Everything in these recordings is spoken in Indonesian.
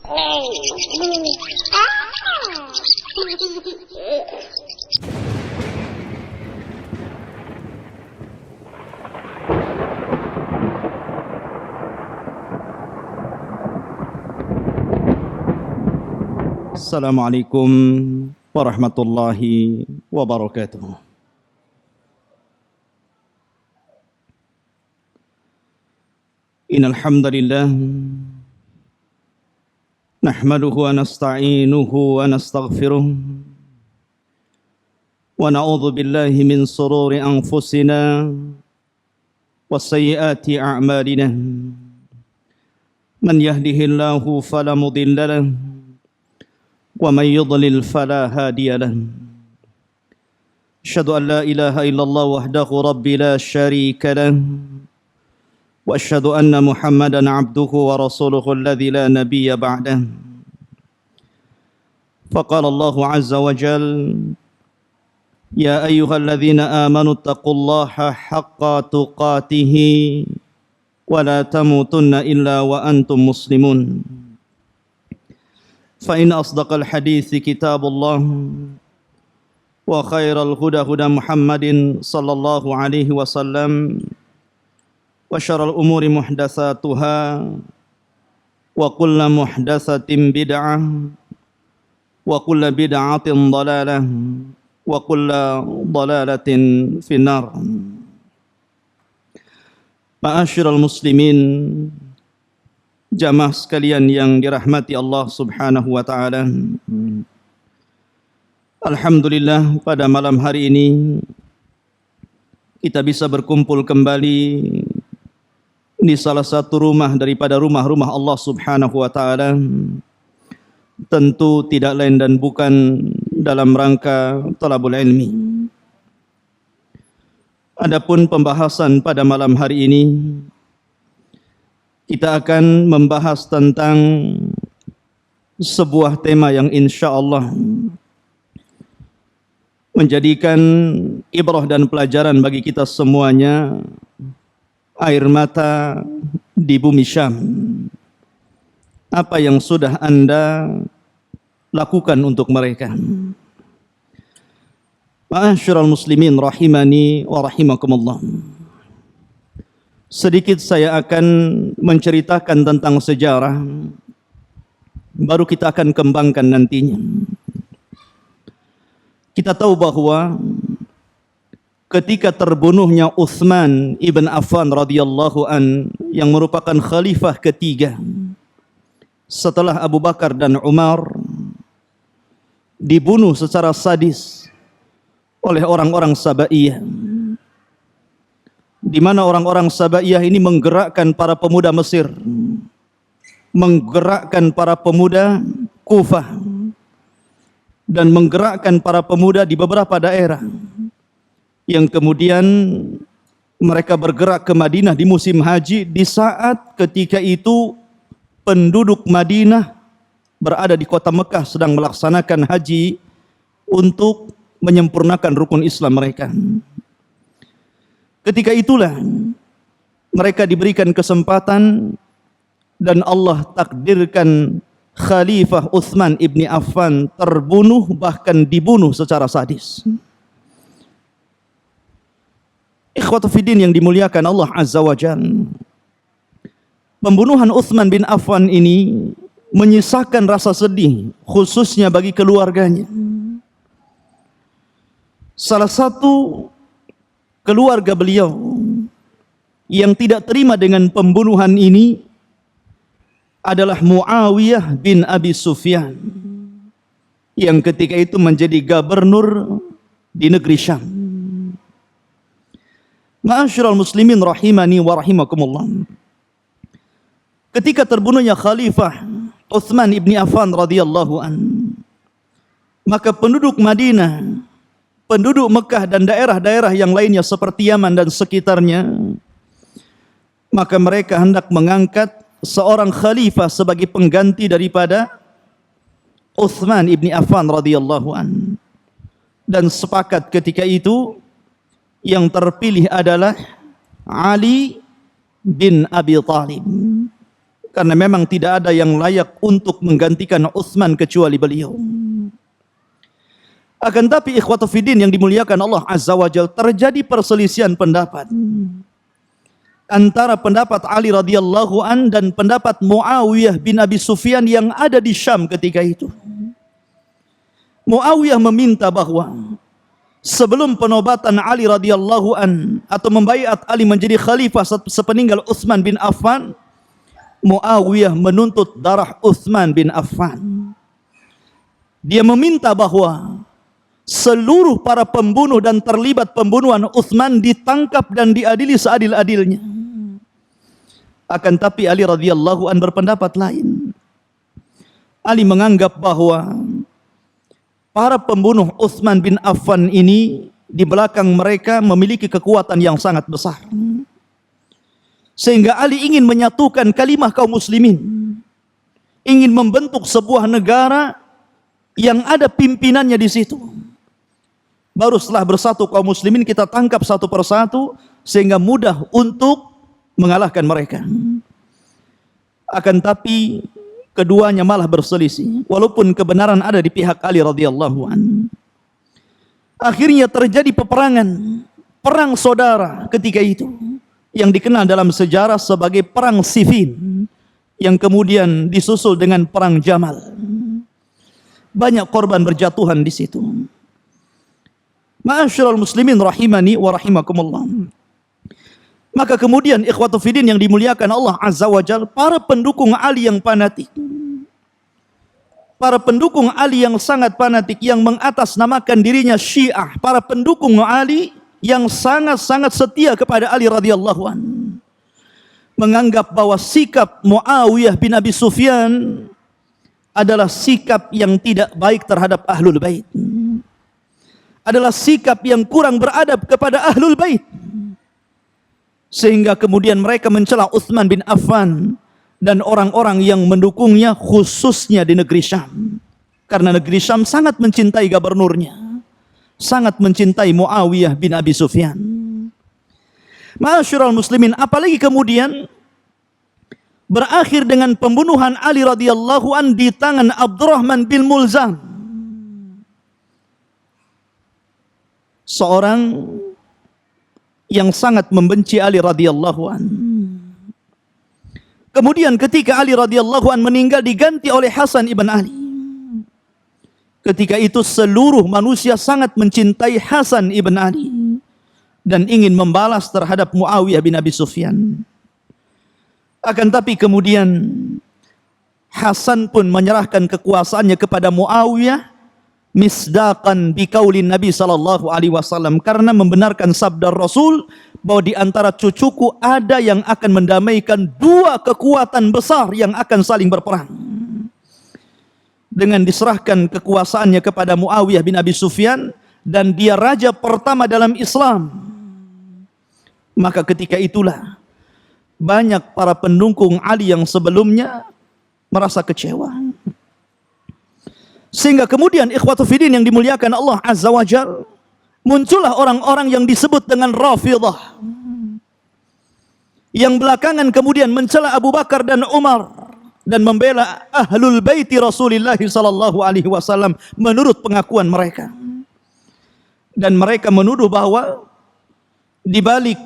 Assalamualaikum warahmatullahi wabarakatuh. Innal hamdalillah nahmaduhu wa nasta'inuhu wa nastaghfiruh wa na'udzu billahi min shururi anfusina wa sayyiati a'malina. Man yahdihillahu fala mudilla lahu wa man yudlil fala hadiya lahu. Asyhadu an la ilaha illallah wahdahu rabbi la syarika lahu wa asyhadu anna Muhammadan abduhu wa rasuluhu alladzi la nabiyya ba'dah. Faqala Allah azza wa jalla ya ayyuhalladzina amanu taqullaha haqqa tuqatih wa la tamutunna illa wa antum muslimun. Fa in asdaqal hadithi kitabullah wa khairal huda huda Muhammadin sallallahu alaihi wasallam wa syarrul umuri muhdatsatuha wa kullu muhdatsatin bid'ah wa kullu bid'atin dhalalah wa kullu dhalalatin finnar. Ma'asyiral muslimin, jamaah sekalian yang dirahmati Allah Subhanahu wa taala. Alhamdulillah, pada malam hari ini kita bisa berkumpul kembali di salah satu rumah daripada rumah-rumah Allah Subhanahu wa taala. Tentu tidak lain dan bukan dalam rangka talabul ilmi. Adapun pembahasan pada malam hari ini, kita akan membahas tentang sebuah tema yang insya-Allah menjadikan ibrah dan pelajaran bagi kita semuanya. Air mata di bumi Syam. Apa yang sudah Anda lakukan untuk mereka? Ma'asyiral muslimin rahimani wa rahimakumullah. Sedikit saya akan menceritakan tentang sejarah, baru kita akan kembangkan nantinya. Kita tahu bahwa ketika terbunuhnya Utsman ibn Affan radhiyallahu an, yang merupakan khalifah ketiga setelah Abu Bakar dan Umar, dibunuh secara sadis oleh orang-orang Sabaiyah, di mana orang-orang Sabaiyah ini menggerakkan para pemuda Mesir, menggerakkan para pemuda Kufah, dan menggerakkan para pemuda di beberapa daerah, yang kemudian mereka bergerak ke Madinah di musim haji, di saat ketika itu penduduk Madinah berada di kota Mekah sedang melaksanakan haji untuk menyempurnakan rukun Islam mereka. Ketika itulah mereka diberikan kesempatan dan Allah takdirkan Khalifah Utsman ibni Affan terbunuh, bahkan dibunuh secara sadis. Ikhwatu fiddin yang dimuliakan Allah Azza wa Jalla, pembunuhan Utsman bin Affan ini menyisakan rasa sedih, khususnya bagi keluarganya. Salah satu keluarga beliau yang tidak terima dengan pembunuhan ini adalah Muawiyah bin Abi Sufyan, yang ketika itu menjadi gubernur di negeri Syam. Ma'asyiral muslimin rahimani wa rahimakumullah. Ketika terbunuhnya Khalifah Utsman ibni Affan radhiyallahu an, maka penduduk Madinah, penduduk Mekah dan daerah-daerah yang lainnya seperti Yaman dan sekitarnya, maka mereka hendak mengangkat seorang khalifah sebagai pengganti daripada Utsman ibni Affan radhiyallahu an. Dan sepakat ketika itu yang terpilih adalah Ali bin Abi Thalib. karena memang tidak ada yang layak untuk menggantikan Utsman kecuali beliau. Akan tapi ikhwatu fiddin yang dimuliakan Allah Azza wa Jalla, terjadi perselisihan pendapat antara pendapat Ali radhiyallahu an dan pendapat Muawiyah bin Abi Sufyan yang ada di Syam ketika itu. Muawiyah meminta bahwa sebelum penobatan Ali radhiyallahu an atau membaiat Ali menjadi khalifah sepeninggal Utsman bin Affan, Muawiyah menuntut darah Utsman bin Affan. Dia meminta bahwa seluruh para pembunuh dan terlibat pembunuhan Utsman ditangkap dan diadili seadil-adilnya. Akan tapi Ali radhiyallahu an berpendapat lain. Ali menganggap bahwa para pembunuh Utsman bin Affan ini di belakang mereka memiliki kekuatan yang sangat besar. Sehingga Ali ingin menyatukan kalimah kaum muslimin, ingin membentuk sebuah negara yang ada pimpinannya di situ. Baru setelah bersatu kaum muslimin, kita tangkap satu persatu sehingga mudah untuk mengalahkan mereka. Akan tapi keduanya malah berselisih, walaupun kebenaran ada di pihak Ali radhiyallahu an. Akhirnya terjadi peperangan, perang saudara ketika itu, yang dikenal dalam sejarah sebagai perang Siffin, yang kemudian disusul dengan perang Jamal. Banyak korban berjatuhan di situ. Ma'asyiral muslimin rahimani wa rahimakumullah. Maka kemudian ikhwatu fiddin yang dimuliakan Allah Azza wa Jalla, para pendukung Ali yang fanatik, para pendukung Ali yang sangat fanatik, yang mengatasnamakan dirinya Syiah, para pendukung Ali yang sangat-sangat setia kepada Ali radhiyallahu an, menganggap bahwa sikap Muawiyah bin Abi Sufyan adalah sikap yang tidak baik terhadap Ahlul Bait, adalah sikap yang kurang beradab kepada Ahlul Bait, sehingga kemudian mereka mencela Utsman bin Affan dan orang-orang yang mendukungnya, khususnya di negeri Syam, karena negeri Syam sangat mencintai gubernurnya, sangat mencintai Muawiyah bin Abi Sufyan. Ma'asyiral muslimin, apalagi kemudian berakhir dengan pembunuhan Ali radhiyallahu an di tangan Abdurrahman bin Mulzam, seorang yang sangat membenci Ali radhiyallahu an. Kemudian ketika Ali radhiyallahu an meninggal, diganti oleh Hasan ibn Ali. Ketika itu seluruh manusia sangat mencintai Hasan ibn Ali dan ingin membalas terhadap Muawiyah bin Abi Sufyan. Akan tapi kemudian Hasan pun menyerahkan kekuasaannya kepada Muawiyah, misdaqan biqaulin Nabi sallallahu alaihi wasallam, karena membenarkan sabda Rasul bahwa di antara cucuku ada yang akan mendamaikan dua kekuatan besar yang akan saling berperang. Dengan diserahkan kekuasaannya kepada Muawiyah bin Abi Sufyan, dan dia raja pertama dalam Islam, maka ketika itulah banyak para pendukung Ali yang sebelumnya merasa kecewa. Sehingga kemudian ikhwatu fiddin yang dimuliakan Allah Azza wa Jalla, muncullah orang-orang yang disebut dengan Rafidhah, yang belakangan kemudian mencela Abu Bakar dan Umar dan membela Ahlul Baiti Rasulullah sallallahu alaihi wasallam menurut pengakuan mereka. Dan mereka menuduh bahwa di balik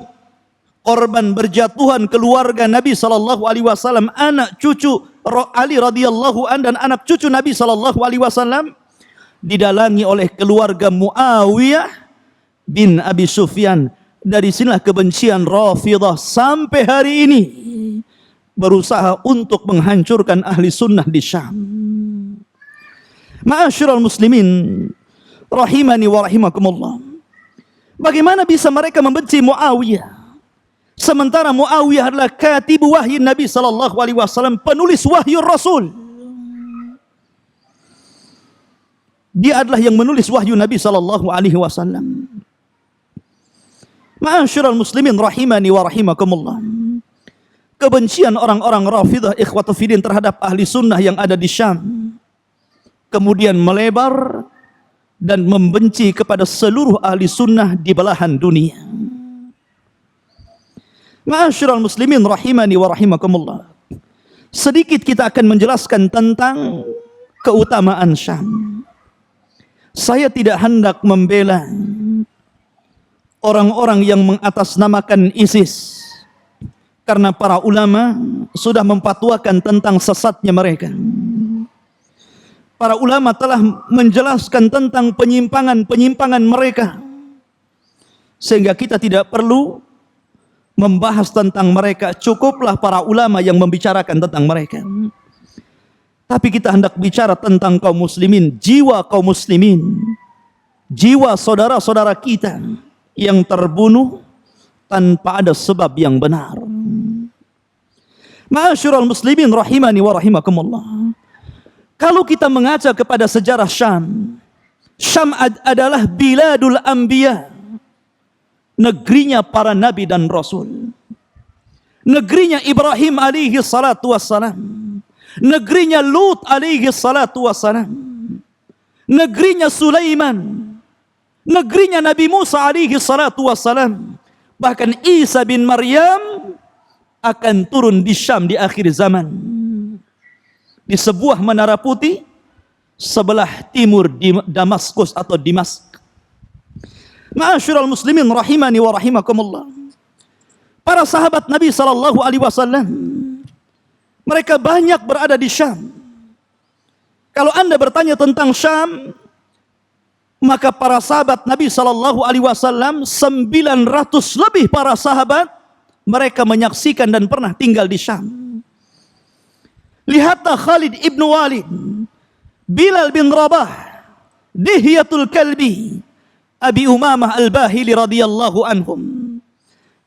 korban berjatuhan keluarga Nabi sallallahu alaihi wasallam, anak cucu Ali radhiyallahu an dan anak cucu Nabi sallallahu alaihi wasallam, didalangi oleh keluarga Muawiyah bin Abi Sufyan. Dari sinilah kebencian Rafidhah sampai hari ini berusaha untuk menghancurkan ahli sunnah di Syam. Ma'asyiral muslimin rahimani wa rahimakumullah, bagaimana bisa mereka membenci Muawiyah sementara Muawiyah adalah katibu wahyu Nabi sallallahu alaihi wasallam, penulis wahyu Rasul. Dia adalah yang menulis wahyu Nabi sallallahu alaihi wasallam. Ma'asyiral muslimin rahimani wa rahimakumullah, kebencian orang-orang Rafidhah ikhwatu fiddin terhadap ahli sunnah yang ada di Syam kemudian melebar dan membenci kepada seluruh ahli sunnah di belahan dunia. Ma'asyiral muslimin rahimani wa rahimakumullah, sedikit kita akan menjelaskan tentang keutamaan Syam. Saya tidak hendak membela orang-orang yang mengatasnamakan ISIS, karena para ulama sudah memfatwakan tentang sesatnya mereka. Para ulama telah menjelaskan tentang penyimpangan-penyimpangan mereka, sehingga kita tidak perlu membahas tentang mereka. Cukuplah para ulama yang membicarakan tentang mereka. Tapi kita hendak bicara tentang kaum muslimin, jiwa kaum muslimin, jiwa saudara-saudara kita yang terbunuh tanpa ada sebab yang benar. Ma'asyiral muslimin rahimani wa rahimakumullah. Kalau kita mengaca kepada sejarah Syam, Syam adalah biladul anbiya, negerinya para nabi dan rasul. Negerinya Ibrahim alaihi salatu wassalam, negerinya Lut alaihi salatu wassalam, negerinya Sulaiman, negerinya Nabi Musa alaihi salatu wassalam. Bahkan Isa bin Maryam akan turun di Syam di akhir zaman, di sebuah menara putih sebelah timur di Damaskus atau Dimask. Ma'asyiral muslimin rahimani wa rahimakumullah. Para sahabat Nabi sallallahu alaihi wasallam, mereka banyak berada di Syam. Kalau Anda bertanya tentang Syam, maka para sahabat Nabi sallallahu alaihi wasallam 900 lebih para sahabat mereka menyaksikan dan pernah tinggal di Syam. Lihatlah Khalid ibn Walid, Bilal bin Rabah, Dihyatul Kalbi, Abi Umamah Al-Bahili radhiyallahu anhum,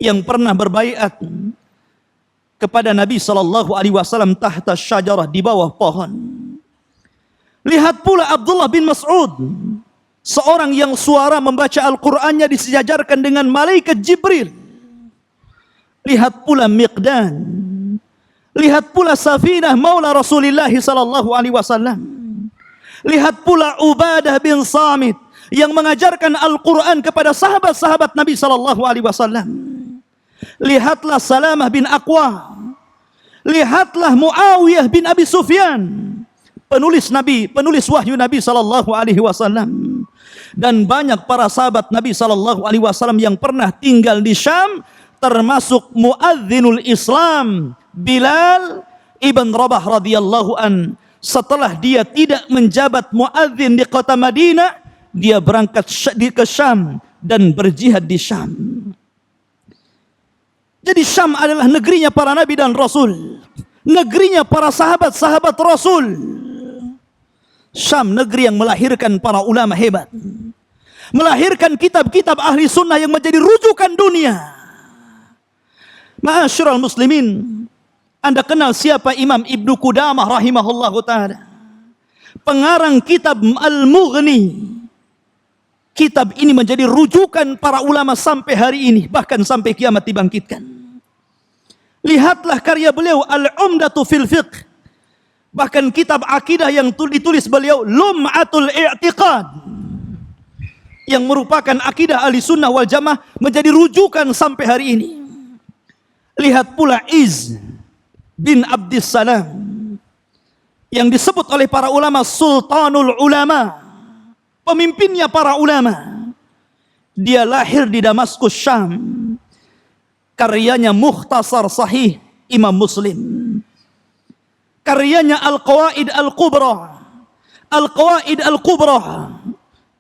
yang pernah berbaiat kepada Nabi sallallahu alaihi wasallam tahta syajarah, di bawah pohon. Lihat pula Abdullah bin Mas'ud, seorang yang suara membaca Al-Qur'annya disejajarkan dengan malaikat Jibril. Lihat pula Miqdan, lihat pula Safinah maula Rasulullah sallallahu alaihi wasallam. Lihat pula Ubadah bin Samit yang mengajarkan Al-Quran kepada sahabat-sahabat Nabi sallallahu alaihi wasallam. Lihatlah Salamah bin Aqwa. Lihatlah Muawiyah bin Abi Sufyan, penulis wahyu Nabi sallallahu alaihi wasallam. Dan banyak para sahabat Nabi sallallahu alaihi wasallam yang pernah tinggal di Syam, termasuk muadzinul Islam Bilal ibn Rabah radhiyallahu an. Setelah dia tidak menjabat muadzin di kota Madinah, dia berangkat ke Syam dan berjihad di Syam. Jadi Syam adalah negerinya para nabi dan rasul, negerinya para sahabat-sahabat rasul. Syam negeri yang melahirkan para ulama hebat, melahirkan kitab-kitab ahli sunnah yang menjadi rujukan dunia. Ma'asyiral muslimin, Anda kenal siapa Imam Ibnu Qudamah rahimahullahu ta'ala, pengarang kitab Al-Mughni. Kitab ini menjadi rujukan para ulama sampai hari ini, bahkan sampai kiamat dibangkitkan. Lihatlah karya beliau Al-Umdatu fil Fiqh. Bahkan kitab akidah yang ditulis beliau Lum'atul I'tiqad, yang merupakan akidah ahli sunnah wal jamaah, menjadi rujukan sampai hari ini. Lihat pula Iz bin Abdissalam, yang disebut oleh para ulama Sultanul Ulama, pemimpinnya para ulama. Dia lahir di Damaskus, Syam. Karyanya Mukhtasar Sahih Imam Muslim, karyanya Al-Qawaid Al-Kubra, Al-Qawaid Al-Kubra,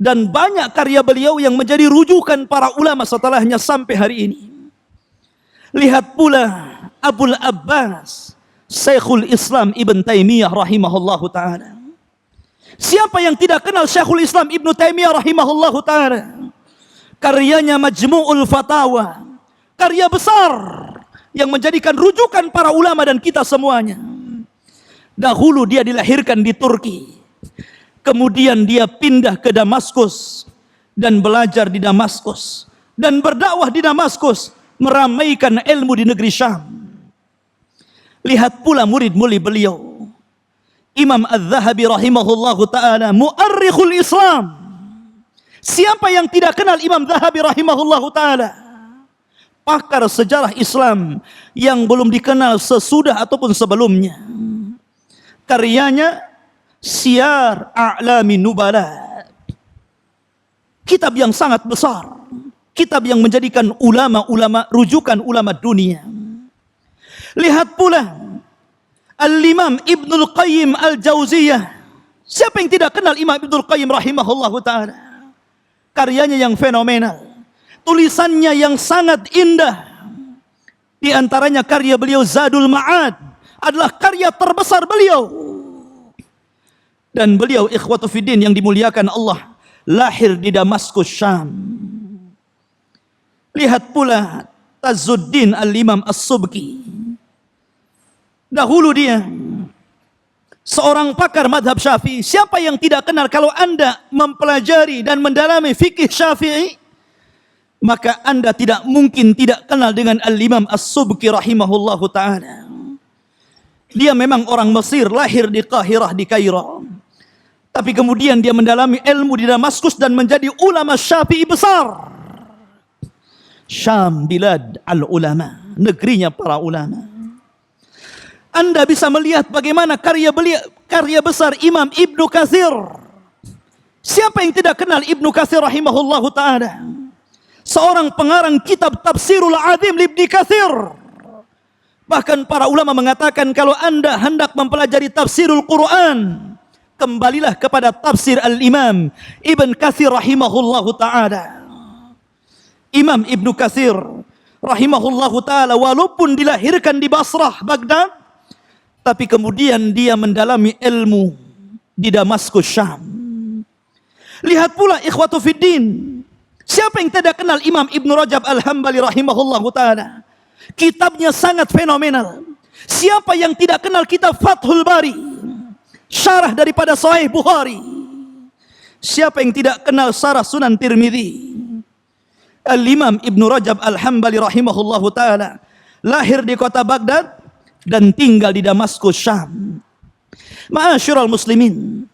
dan banyak karya beliau yang menjadi rujukan para ulama setelahnya sampai hari ini. Lihat pula Abul Abbas Syekhul Islam Ibn Taimiyah rahimahullahu ta'ala. Siapa yang tidak kenal Syekhul Islam Ibn Taimiyah rahimahullahu ta'ala? Karyanya Majmu'ul Fatawa, karya besar yang menjadikan rujukan para ulama dan kita semuanya. Dahulu dia dilahirkan di Turki, kemudian dia pindah ke Damaskus dan belajar di Damaskus dan berdakwah di Damaskus, meramaikan ilmu di negeri Syam. Lihat pula murid-murid beliau, Imam Az-Zahabi rahimahullahu ta'ala, mu'arrikhul Islam. Siapa yang tidak kenal Imam Zahabi rahimahullahu ta'ala? pakar sejarah Islam yang belum dikenal sesudah ataupun sebelumnya. Karyanya Siyar A'lamin Nubala, kitab yang sangat besar, kitab yang menjadikan ulama-ulama rujukan ulama dunia. Lihat pula Al-Imam Ibnul Qayyim Al-Jauziyah. Siapa yang tidak kenal Imam Ibnul Qayyim rahimahullahu ta'ala? Karyanya yang fenomenal, tulisannya yang sangat indah. Di antaranya karya beliau Zadul Ma'ad adalah karya terbesar beliau. Dan beliau ikhwatu fiddin yang dimuliakan Allah, lahir di Damaskus, Syam. Lihat pula Tazuddin Al-Imam As-Subki. Dahulu dia seorang pakar madhab Syafi'i. Siapa yang tidak kenal? Kalau Anda mempelajari dan mendalami fikih Syafi'i, maka Anda tidak mungkin tidak kenal dengan Al-Imam As-Subki rahimahullahu ta'ala. Dia memang orang Mesir, lahir di Qahirah, di Kairo. Tapi kemudian dia mendalami ilmu di Damaskus dan menjadi ulama Syafi'i besar. Syam bilad al-ulama, negerinya para ulama. Anda bisa melihat bagaimana karya besar Imam Ibnu Katsir. Siapa yang tidak kenal Ibnu Katsir rahimahullahu ta'ala? Seorang pengarang kitab Tafsirul Azim Ibnu Katsir. Bahkan para ulama mengatakan kalau Anda hendak mempelajari tafsirul Quran, kembalilah kepada tafsir Al-Imam Ibn Katsir rahimahullahu ta'ala. Imam Ibnu Katsir rahimahullahu ta'ala walaupun dilahirkan di Basrah, Baghdad, tapi kemudian dia mendalami ilmu di Damaskus, Syam. Lihat pula ikhwatu fiddin, siapa yang tidak kenal Imam Ibnu Rajab Al-Hambali rahimahullahu ta'ala? Kitabnya sangat fenomenal. Siapa yang tidak kenal kitab Fathul Bari, syarah daripada Sahih Bukhari? Siapa yang tidak kenal syarah Sunan Tirmidzi? Al-Imam Ibnu Rajab Al-Hambali rahimahullahu ta'ala lahir di kota Baghdad dan tinggal di Damaskus, Syam. Ma'asyiral muslimin,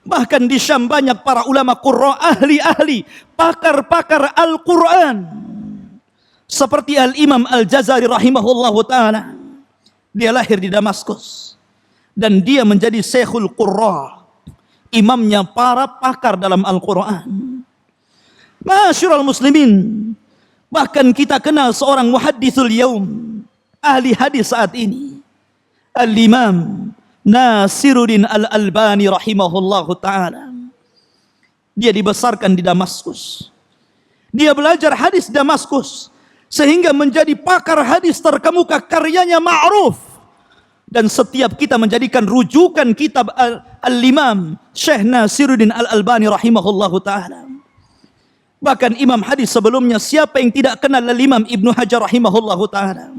bahkan di Syam banyak para ulama qurra, ahli-ahli, pakar-pakar Al-Quran. Seperti Al-Imam Al-Jazari rahimahullahu ta'ala. Dia lahir di Damaskus dan dia menjadi Syekhul Qurra, imamnya para pakar dalam Al-Quran. Ma'asyiral muslimin, bahkan kita kenal seorang muhadditsul yaum, ahli hadis saat ini, Al-Imam Nasiruddin Al-Albani rahimahullahu ta'ala. Dia dibesarkan di Damaskus. Dia belajar hadis di Damaskus sehingga menjadi pakar hadis terkemuka, karyanya ma'ruf. Dan setiap kita menjadikan rujukan kitab Al-Imam Syekh Nasiruddin Al-Albani rahimahullahu ta'ala. Bahkan imam hadis sebelumnya, siapa yang tidak kenal Al-Imam Ibnu Hajar rahimahullahu ta'ala?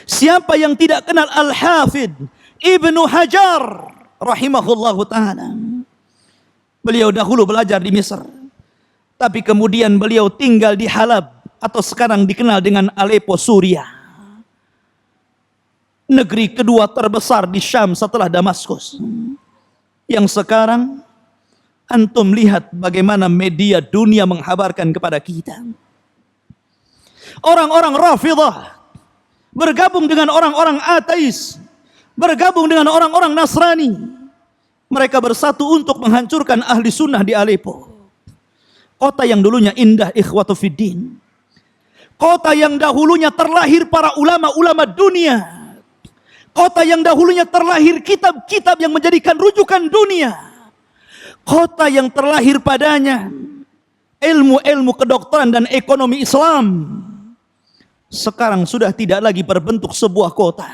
Siapa yang tidak kenal Al-Hafidh Ibnu Hajar rahimahullahu ta'ala? Beliau dahulu belajar di Mesir, tapi kemudian beliau tinggal di Halab atau sekarang dikenal dengan Aleppo, Suriah. Negeri kedua terbesar di Syam setelah Damaskus. Yang sekarang antum lihat bagaimana media dunia menghabarkan kepada kita. Orang-orang Rafidhah bergabung dengan orang-orang ateis, bergabung dengan orang-orang Nasrani. Mereka bersatu untuk menghancurkan ahli sunnah di Aleppo. Kota yang dulunya indah, ikhwatu fiddin. Kota yang dahulunya terlahir para ulama-ulama dunia. Kota yang dahulunya terlahir kitab-kitab yang menjadikan rujukan dunia. Kota yang terlahir padanya ilmu-ilmu kedokteran dan ekonomi Islam. Sekarang sudah tidak lagi berbentuk sebuah kota.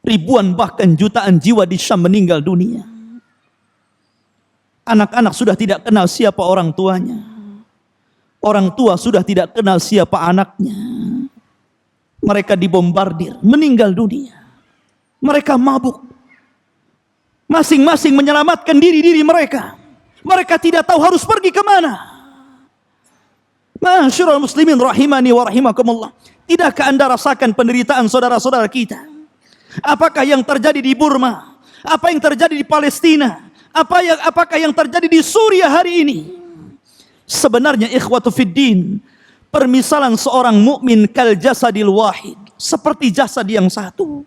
Ribuan bahkan jutaan jiwa di Syam meninggal dunia. Anak-anak sudah tidak kenal siapa orang tuanya. Orang tua sudah tidak kenal siapa anaknya. Mereka dibombardir, meninggal dunia. Mereka mabuk. Masing-masing menyelamatkan diri-diri mereka. Mereka tidak tahu harus pergi kemana. Ma'asyiral muslimin rahimani wa rahimakumullah. Tidakkah Anda rasakan penderitaan saudara-saudara kita? Apakah yang terjadi di Burma? Apa yang terjadi di Palestina? Apakah yang terjadi di Suriah hari ini? Sebenarnya ikhwatu fiddin, permisalan seorang mukmin kal jasadil wahid, seperti jasad yang satu.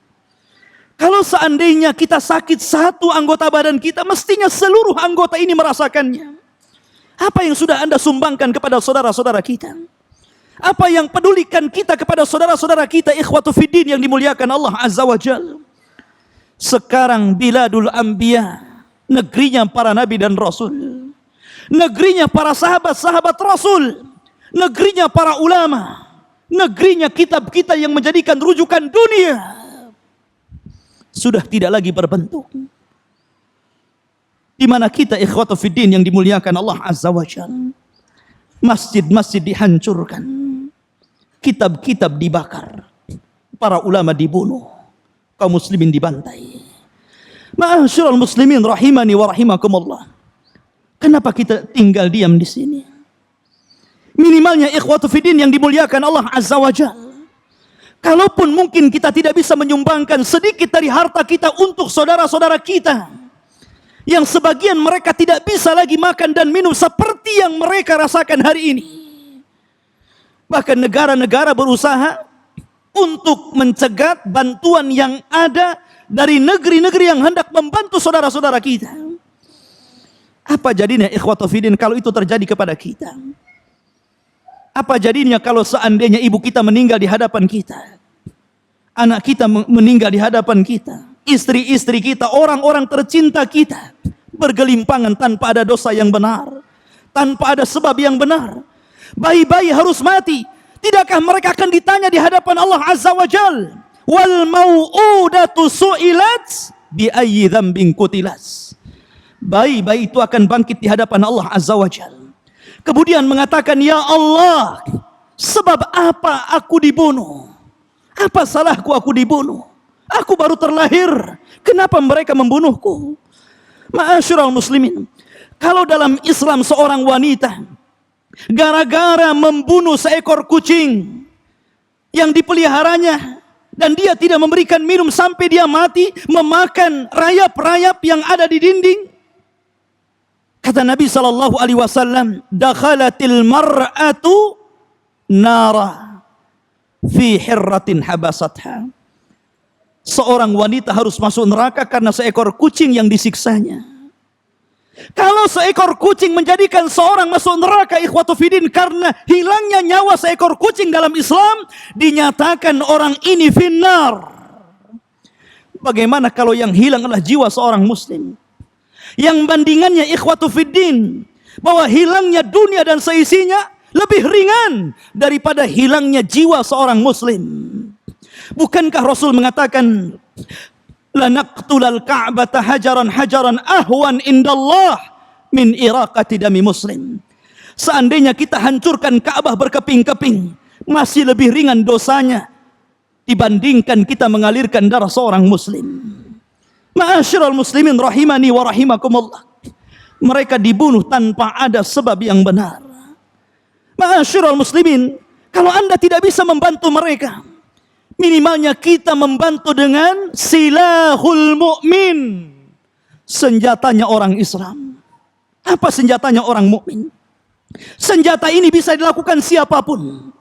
Kalau seandainya kita sakit satu anggota badan kita, mestinya seluruh anggota ini merasakannya. Apa yang sudah Anda sumbangkan kepada saudara-saudara kita? Apa yang pedulikan kita kepada saudara-saudara kita, ikhwatu fiddin yang dimuliakan Allah Azza wa Jalla? Sekarang biladul anbiya, negerinya para nabi dan rasul, negerinya para sahabat-sahabat rasul, negerinya para ulama, negerinya kitab kita yang menjadikan rujukan dunia, sudah tidak lagi berbentuk. Di mana kita ikhwatu fiddin yang dimuliakan Allah Azza wa Jalla, masjid-masjid dihancurkan, kitab-kitab dibakar, para ulama dibunuh, kaum muslimin dibantai. Ma'asyiral muslimin rahimani wa rahimakumullah. Kenapa kita tinggal diam di sini? Minimalnya ikhwatu fiddin yang dimuliakan Allah Azza wa Jalla, kalaupun mungkin kita tidak bisa menyumbangkan sedikit dari harta kita untuk saudara-saudara kita, yang sebagian mereka tidak bisa lagi makan dan minum seperti yang mereka rasakan hari ini. Bahkan negara-negara berusaha untuk mencegat bantuan yang ada dari negeri-negeri yang hendak membantu saudara-saudara kita. Apa jadinya ikhwatu fiddin kalau itu terjadi kepada kita? Apa jadinya kalau seandainya ibu kita meninggal di hadapan kita, anak kita meninggal di hadapan kita, istri-istri kita, orang-orang tercinta kita bergelimpangan tanpa ada dosa yang benar, tanpa ada sebab yang benar. Bayi-bayi harus mati. Tidakkah mereka akan ditanya di hadapan Allah Azza wa Jal? Wal mau'udatu su'ilat bi ayyi dzambin qutilas. Bayi-bayi itu akan bangkit di hadapan Allah Azza wa Jal, kemudian mengatakan, ya Allah, sebab apa aku dibunuh? Apa salahku aku dibunuh? Aku baru terlahir, kenapa mereka membunuhku? Ma'asyiral muslimin, kalau dalam Islam seorang wanita gara-gara membunuh seekor kucing yang dipeliharanya dan dia tidak memberikan minum sampai dia mati, memakan rayap-rayap yang ada di dinding, kata Nabi SAW, dakhalatil mar'atu nara fi hirratin habasatha. Seorang wanita harus masuk neraka karena seekor kucing yang disiksanya. Kalau seekor kucing menjadikan seorang masuk neraka ikhwatu fiddin karena hilangnya nyawa seekor kucing dalam Islam, dinyatakan orang ini finnar. Bagaimana kalau yang hilang adalah jiwa seorang muslim? Yang bandingannya ikhwatu fiddin, bahwa hilangnya dunia dan seisinya lebih ringan daripada hilangnya jiwa seorang muslim. Bukankah Rasul mengatakan, lanaqtulal ka'bata hajaran hajaran ahwan indallah min iraqati dami muslim. Seandainya kita hancurkan Ka'bah berkeping-keping, masih lebih ringan dosanya dibandingkan kita mengalirkan darah seorang muslim. Ma'asyiral muslimin rahimani wa rahimakumullah. Mereka dibunuh tanpa ada sebab yang benar. Ma'asyiral muslimin, kalau Anda tidak bisa membantu mereka, minimalnya kita membantu dengan silahul mu'min, senjatanya orang Islam. Apa senjatanya orang mukmin? Senjata ini bisa dilakukan siapapun.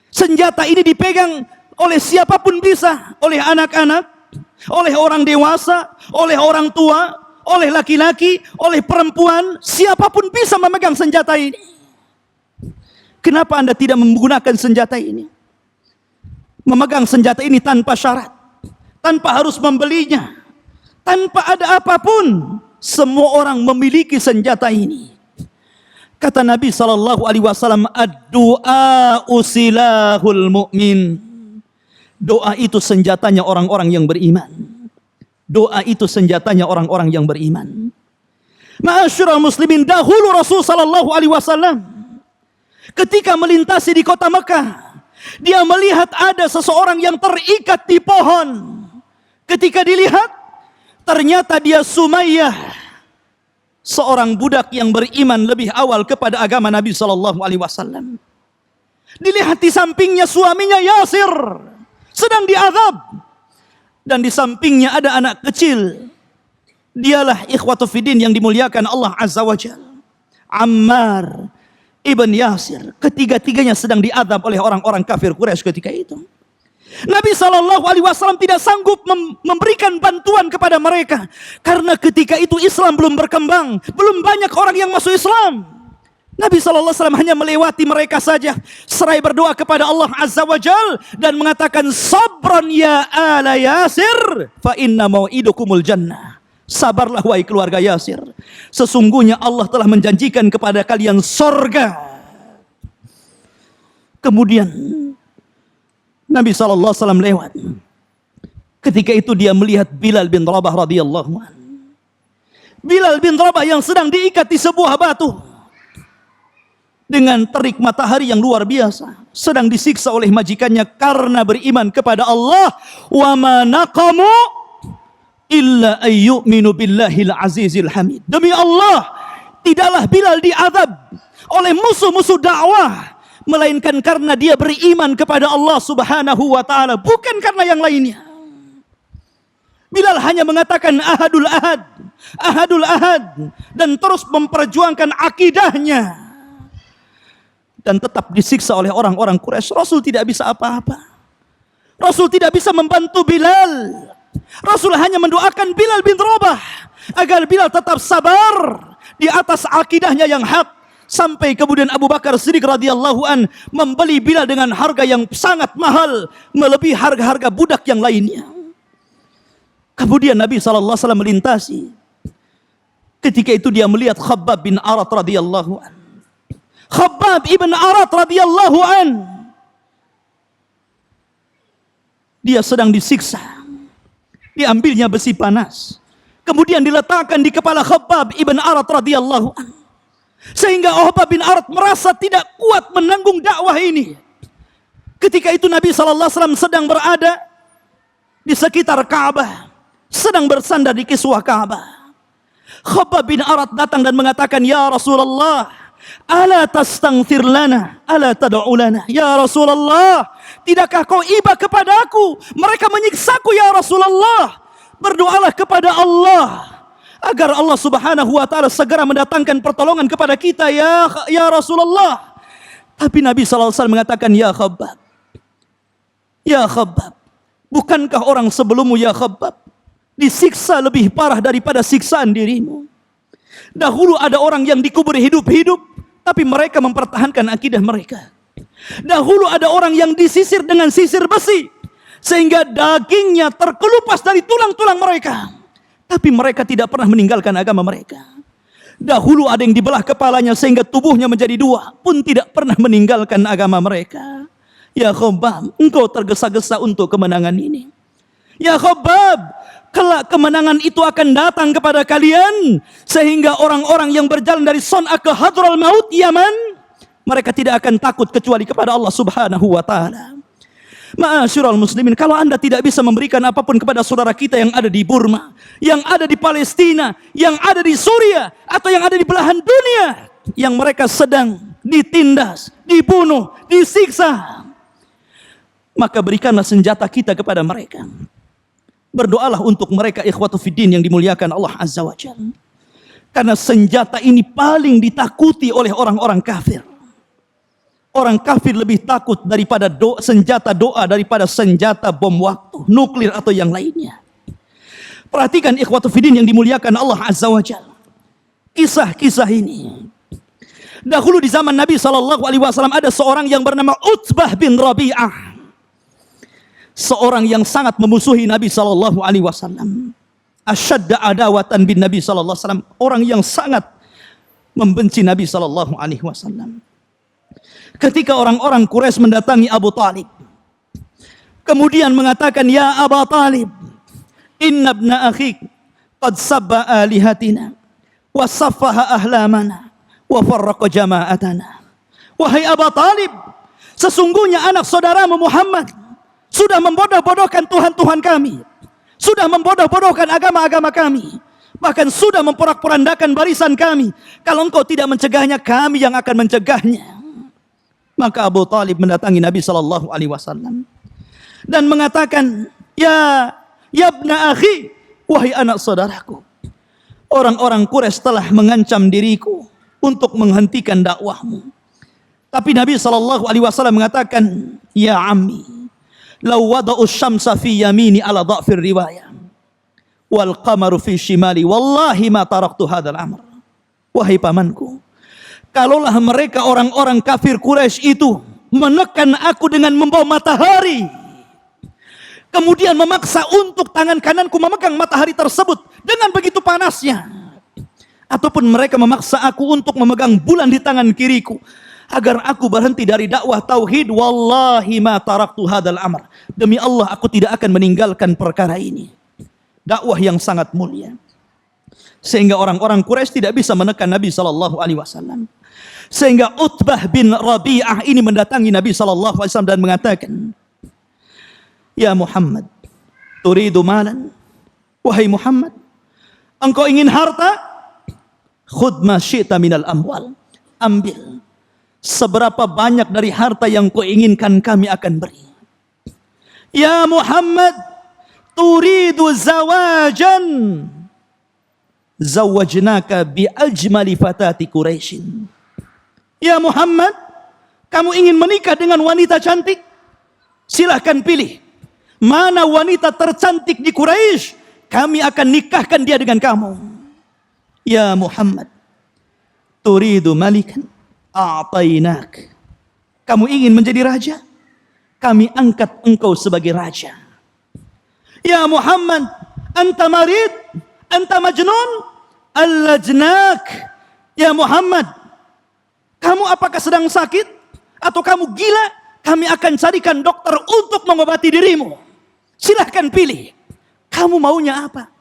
Senjata ini dipegang oleh siapapun bisa, oleh anak-anak, oleh orang dewasa, oleh orang tua, oleh laki-laki, oleh perempuan, siapapun bisa memegang senjata ini. Kenapa Anda tidak menggunakan senjata ini? Memegang senjata ini tanpa syarat, tanpa harus membelinya, tanpa ada apapun. Semua orang memiliki senjata ini. Kata Nabi SAW, ad-du'a usilahul mu'min. Doa itu senjatanya orang-orang yang beriman. Doa itu senjatanya orang-orang yang beriman. Ma'asyiral muslimin, dahulu Rasul SAW ketika melintasi di kota Mekah, dia melihat ada seseorang yang terikat di pohon. Ketika dilihat, ternyata dia Sumayyah, seorang budak yang beriman lebih awal kepada agama Nabi SAW. Dilihat di sampingnya suaminya Yasir sedang diazab, dan di sampingnya ada anak kecil. Dialah ikhwatu fiddin yang dimuliakan Allah Azza wa Jalla, Ammar ibn Yasir. Ketiga-tiganya sedang diadab oleh orang-orang kafir Quraisy ketika itu. Nabi SAW tidak sanggup memberikan bantuan kepada mereka. Karena ketika itu Islam belum berkembang. Belum banyak orang yang masuk Islam. Nabi SAW hanya melewati mereka saja, serai berdoa kepada Allah Azza wa Jal dan mengatakan, sabran ya ala Yasir, fa inna mau'idukumul jannah. Sabarlah wahai keluarga Yasir, sesungguhnya Allah telah menjanjikan kepada kalian sorga. Kemudian Nabi SAW lewat. Ketika itu dia melihat Bilal bin Rabah radhiyallahu anhu. Bilal bin Rabah yang sedang diikat di sebuah batu dengan terik matahari yang luar biasa, sedang disiksa oleh majikannya karena beriman kepada Allah. Wa ma naqamu illa ayyuminu billahil azizil hamid. Demi Allah, tidaklah Bilal diazab oleh musuh-musuh dakwah melainkan karena dia beriman kepada Allah Subhanahu wa taala, bukan karena yang lainnya. Bilal hanya mengatakan ahadul ahad, ahadul ahad, dan terus memperjuangkan akidahnya. Dan tetap disiksa oleh orang-orang Quraisy. Rasul tidak bisa apa-apa. Rasul tidak bisa membantu Bilal. Rasul hanya mendoakan Bilal bin Rabah agar Bilal tetap sabar di atas akidahnya yang hak. Sampai kemudian Abu Bakar Siddiq radhiyallahu an membeli Bilal dengan harga yang sangat mahal, melebihi harga-harga budak yang lainnya. Kemudian Nabi SAW melintasi. Ketika itu dia melihat Khabbab bin Arat radhiyallahu an. Khabbab ibn Arat radhiyallahu an, dia sedang disiksa. Diambilnya besi panas, kemudian diletakkan di kepala Khabbab ibn Arat radhiyallahu an, sehingga Khabbab bin Arat merasa tidak kuat menanggung dakwah ini. Ketika itu Nabi SAW sedang berada di sekitar Ka'bah, sedang bersandar di kiswah Ka'bah. Khabbab bin Arat datang dan mengatakan, ya Rasulullah, ala tastaghfir lana, ala tad'u lana. Ya Rasulullah, tidakkah kau iba kepada aku? Mereka menyiksaku ya Rasulullah. Berdoalah kepada Allah agar Allah Subhanahu wa taala segera mendatangkan pertolongan kepada kita ya Rasulullah. Tapi Nabi SAW mengatakan, ya Khabbab, ya Khabbab, bukankah orang sebelummu ya Khabbab disiksa lebih parah daripada siksaan dirimu? Dahulu ada orang yang dikubur hidup-hidup, tapi mereka mempertahankan akidah mereka. Dahulu ada orang yang disisir dengan sisir besi, sehingga dagingnya terkelupas dari tulang-tulang mereka, tapi mereka tidak pernah meninggalkan agama mereka. Dahulu ada yang dibelah kepalanya sehingga tubuhnya menjadi dua, pun tidak pernah meninggalkan agama mereka. Ya Khabbab, engkau tergesa-gesa untuk kemenangan ini. Ya Khabbab, kelak kemenangan itu akan datang kepada kalian, sehingga orang-orang yang berjalan dari Son'a ke Hadral Maut Yaman, mereka tidak akan takut kecuali kepada Allah Subhanahu wa taala. Ma'asyiral muslimin, kalau Anda tidak bisa memberikan apapun kepada saudara kita yang ada di Burma, yang ada di Palestina, yang ada di Suriah, atau yang ada di belahan dunia, yang mereka sedang ditindas, dibunuh, disiksa, maka berikanlah senjata kita kepada mereka. Berdoalah untuk mereka, ikhwatu fiddin yang dimuliakan Allah Azza wa Jalla. Karena senjata ini paling ditakuti oleh orang-orang kafir. Orang kafir lebih takut daripada senjata doa daripada senjata bom waktu, nuklir atau yang lainnya. Perhatikan ikhwatu fiddin yang dimuliakan Allah Azza wa Jalla. Kisah-kisah ini. Dahulu di zaman Nabi SAW ada seorang yang bernama Utbah bin Rabi'ah. Seorang yang sangat memusuhi Nabi SAW. Asyadda adawatan bin Nabi SAW. Orang yang sangat membenci Nabi SAW. Ketika orang-orang Quraisy mendatangi Abu Talib, kemudian mengatakan, ya Abu Talib, inna ibna akhik qad sabba alihatina wa saffaha ahlamana wa farraqa jama'atana. Wahai Abu Talib, sesungguhnya anak saudaramu Muhammad sudah membodoh-bodohkan Tuhan-Tuhan kami, sudah membodoh-bodohkan agama-agama kami, bahkan sudah memporak-porandakan barisan kami. Kalau engkau tidak mencegahnya, kami yang akan mencegahnya. Maka Abu Talib mendatangi Nabi SAW dan mengatakan, ya ibna akhi, wahai anak saudaraku, orang-orang Quraisy telah mengancam diriku untuk menghentikan dakwahmu. Tapi Nabi SAW mengatakan, ya ammi, law wada'u syamsa fi yamini ala dha'fir riwayah, wal qamaru fi shimali, wallahi ma taraktu hadzal amr. Wahai pamanku, kalaulah mereka orang-orang kafir Quraisy itu menekan aku dengan membawa matahari, kemudian memaksa untuk tangan kananku memegang matahari tersebut dengan begitu panasnya, ataupun mereka memaksa aku untuk memegang bulan di tangan kiriku agar aku berhenti dari dakwah tauhid, wallahi ma taraktu hadzal amr, demi Allah aku tidak akan meninggalkan perkara ini. Dakwah yang sangat mulia, sehingga orang-orang Quraisy tidak bisa menekan Nabi SAW. Sehingga Utbah bin Rabi'ah ini mendatangi Nabi SAW dan mengatakan, ya Muhammad, turidu malan? Wahai Muhammad, engkau ingin harta? Khudh ma syi'ta minal amwal, ambil seberapa banyak dari harta yang kau inginkan, kami akan beri. Ya Muhammad, turidu zawajan? Zawajnaka bi ajmali fatati Quraisyin. Ya Muhammad, kamu ingin menikah dengan wanita cantik? Silahkan pilih. Mana wanita tercantik di Quraisy, kami akan nikahkan dia dengan kamu. Ya Muhammad, turidu malikan? A'tainak. Kamu ingin menjadi raja? Kami angkat engkau sebagai raja. Ya Muhammad, anta marid? Anta majnun? Allajnak. Ya Muhammad, kamu apakah sedang sakit? Atau kamu gila? Kami akan carikan dokter untuk mengobati dirimu. Silahkan pilih. Kamu maunya apa?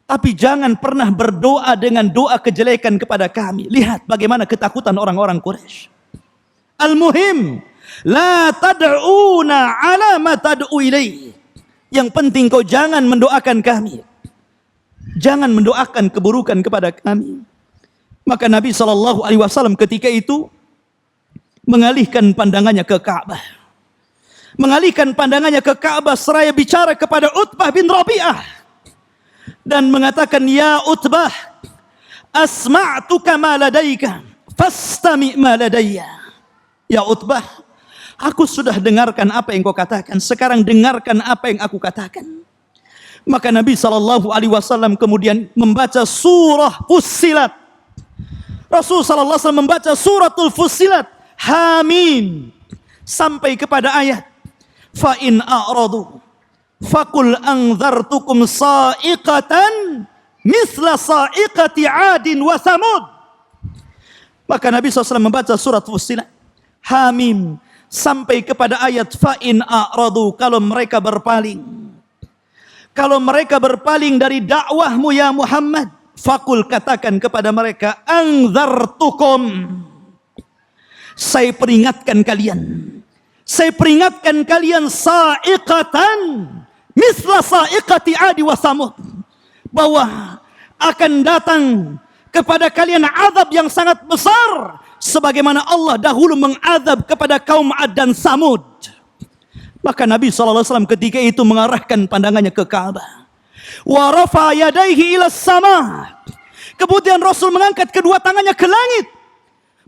Tapi jangan pernah berdoa dengan doa kejelekan kepada kami. Lihat bagaimana ketakutan orang-orang Quraisy. Al-muhim, la tad'una ala ma tad'u ilaih. Yang penting kau jangan mendoakan kami. Jangan mendoakan keburukan kepada kami. Maka Nabi SAW ketika itu mengalihkan pandangannya ke Ka'bah. Mengalihkan pandangannya ke Ka'bah seraya bicara kepada Utbah bin Rabi'ah. Dan mengatakan, ya Utbah, asma'tuka ma ladaika, fastami' ma ladayya. Ya Utbah, aku sudah dengarkan apa yang kau katakan, sekarang dengarkan apa yang aku katakan. Maka Nabi SAW kemudian membaca surah Fussilat. Rasul SAW membaca suratul Fussilat, Hamim, sampai kepada ayat fa in a'radu faqul anzartukum sa'iqatan misla sa'iqati 'adin wa Thamud. Maka Nabi SAW membaca surat Fussilat, Hamim, sampai kepada ayat fa in a'radu, kalau mereka berpaling. Kalau mereka berpaling dari dakwahmu ya Muhammad, faqul, katakan kepada mereka, anzartukum, saya peringatkan kalian. Saya peringatkan kalian sa'iqatan misla sa'iqati 'adi wa Thamud, bahwa akan datang kepada kalian azab yang sangat besar sebagaimana Allah dahulu mengazab kepada kaum 'Ad dan Thamud. Maka Nabi SAW ketika itu mengarahkan pandangannya ke Ka'bah. Wa rafa yadaihi ila sama. Kemudian Rasul mengangkat kedua tangannya ke langit.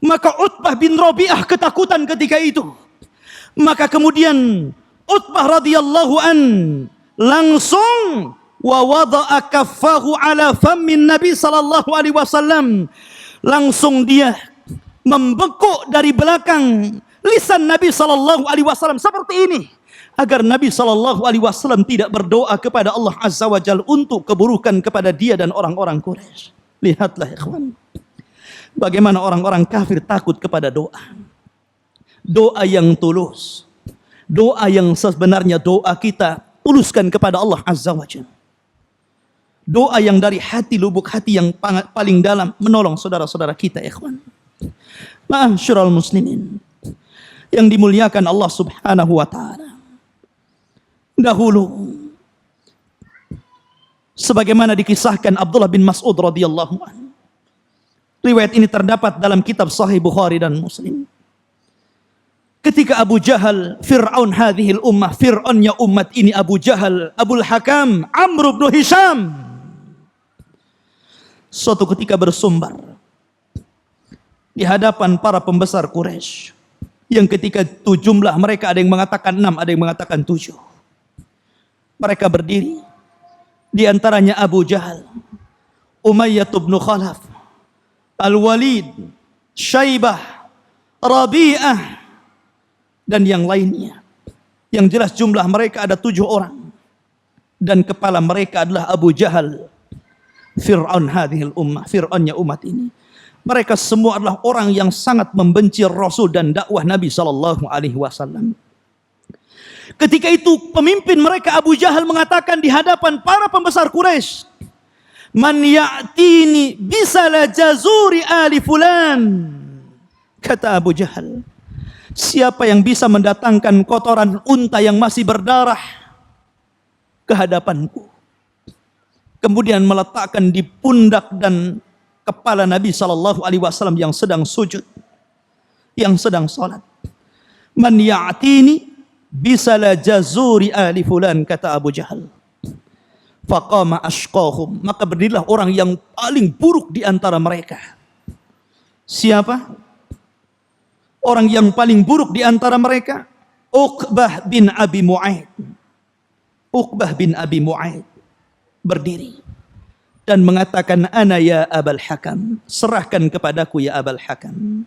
Maka Utbah bin Rabi'ah ketakutan ketika itu. Maka kemudian Utbah radhiyallahu an langsung wa wada'a kaffahu ala fammin Nabi sallallahu alaihi wasallam. Langsung dia membekuk dari belakang lisan Nabi sallallahu alaihi wasallam seperti ini, agar Nabi SAW tidak berdoa kepada Allah Azza wa Jalla untuk keburukan kepada dia dan orang-orang Quraisy. Lihatlah ikhwan, bagaimana orang-orang kafir takut kepada doa. Doa yang tulus, doa yang sebenarnya doa kita tuluskan kepada Allah Azza wa Jalla. Doa yang dari hati, lubuk hati yang paling dalam, menolong saudara-saudara kita ikhwan. Ma'asyiral muslimin yang dimuliakan Allah Subhanahu wa taala. Dahulu sebagaimana dikisahkan Abdullah bin Mas'ud radhiyallahu anhu. Riwayat ini terdapat dalam kitab Sahih Bukhari dan Muslim. Ketika Abu Jahal, Fir'aun hadhil ummah, Fir'aunnya umat ini, Abu Jahal, Abul Hakam, Amr bin Hisham, suatu ketika bersumbar di hadapan para pembesar Quraisy. yang ketika itu jumlah mereka ada yang mengatakan 6, ada yang mengatakan 7. Mereka berdiri, di antaranya Abu Jahal, Umayyah bin Khalaf, Al-Walid, Syaibah, Rabi'ah, dan yang lainnya. Yang jelas jumlah mereka ada 7 orang. Dan kepala mereka adalah Abu Jahal, Fir'aun hadhil ummah, Fir'aunnya umat ini. Mereka semua adalah orang yang sangat membenci Rasul dan dakwah Nabi SAW. Ketika itu pemimpin mereka Abu Jahal mengatakan di hadapan para pembesar Quraisy, "Man ya'tini bisala jazuri ali fulan." Kata Abu Jahal, siapa yang bisa mendatangkan kotoran unta yang masih berdarah ke hadapanku, kemudian meletakkan di pundak dan kepala Nabi SAW yang sedang sujud, yang sedang salat. "Man ya'tini bisala jazuri ali fulan," kata Abu Jahal. Faqama ashqahum, maka berdirilah orang yang paling buruk di antara mereka. Siapa? Orang yang paling buruk di antara mereka, Uqbah bin Abi Mu'aid. Uqbah bin Abi Mu'aid berdiri dan mengatakan, "Ana ya Abul Hakam, serahkan kepadaku ya Abul Hakam."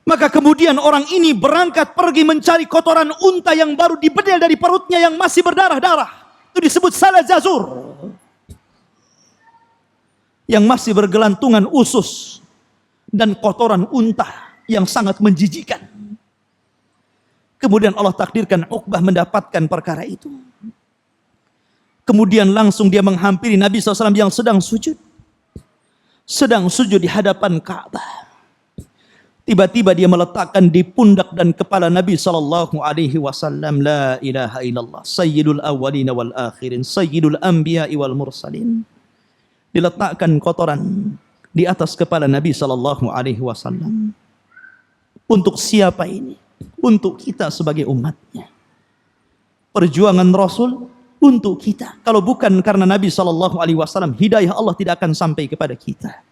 Maka kemudian orang ini berangkat pergi mencari kotoran unta yang baru dibedel dari perutnya yang masih berdarah-darah. Itu disebut salah jazur, yang masih bergelantungan usus dan kotoran unta yang sangat menjijikan. Kemudian Allah takdirkan Uqbah mendapatkan perkara itu. Kemudian langsung dia menghampiri Nabi SAW yang sedang sujud di hadapan Ka'bah. Tiba-tiba dia meletakkan di pundak dan kepala Nabi SAW, "La ilaha illallah, sayyidul awwalin wal akhirin, sayyidul anbiya'i wal mursalin." Diletakkan kotoran di atas kepala Nabi SAW. Untuk siapa ini? Untuk kita sebagai umatnya. Perjuangan Rasul untuk kita. Kalau bukan karena Nabi SAW, hidayah Allah tidak akan sampai kepada kita.